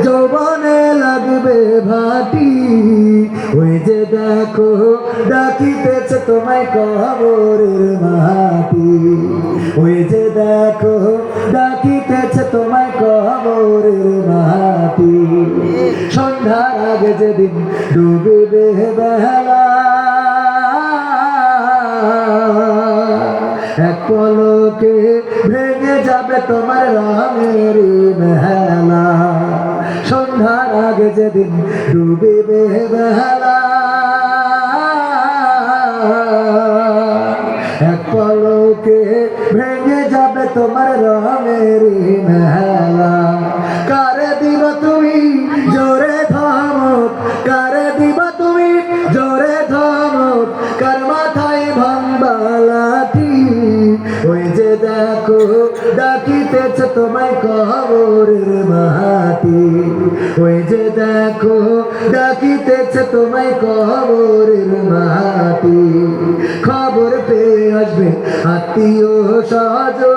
যৌবনে লাগবে ভাটি। ওই যে দেখো ডাকিতেছে তোমায় কবরের মাটি। ওই যে দেখো ডাকিতেছে তোমায় কবরের মাটি। সন্ধ্যার আগে যেদিন ডুবিবে বেলা, এক পলকে ভেঙে যাবে তোমার রঙের মেলা। সন্ধ্যার আগে যেদিন ডুবিবে বেলা, এক পলকে ভেঙে যাবে তোমার রঙের মেলা। কারে দিবা তুমি জোরে ধমক, কারে দিবা তুমি জোরে ধমক, কার মাথায় ভাঙবা লাঠি। ওই যে দেখো ডাকিতেছে তোমায় কবরের মাটি। ওই যে দেখো ডাকিতেছে তোমায় কবরের মাটি। খবর পেয়ে আসবে আত্মীয় স্বজন,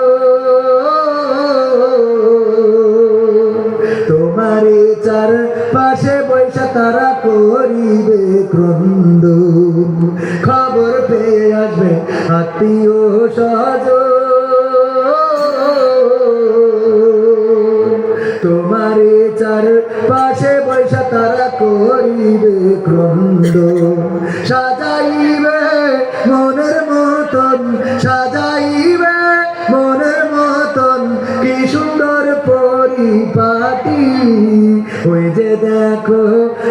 তোমার চার পাশে বৈশা তারা করিবে ক্রন্দন। খবর পেয়ে আসবে আত্মীয় স্বজন, তোমার চার পাশে বৈশা তারা করিবে ক্রন্দন। সাজাইবে মনের মতন, সাজাইবে মনের মতন কি সুন্দর পরিপাটি। ওই যে দেখো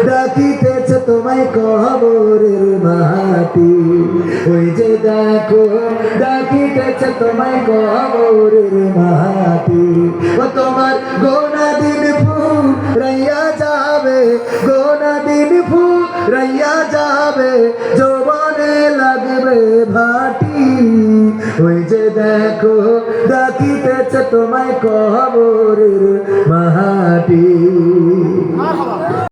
ডাকিতেছে তোমায় কবরের মাটি। ওই যে দেখো ডাকিতেছে তোমায় কবরের মাটি। ও তোমার গোনা দিন ফুরাইয়া যাবে, গোনা দিন ফুরাইয়া যাবে, যৌবনে লাগবে ভাটি। ওই যে দেখো ডাকিতেছে তোমায় কবরের মাটি।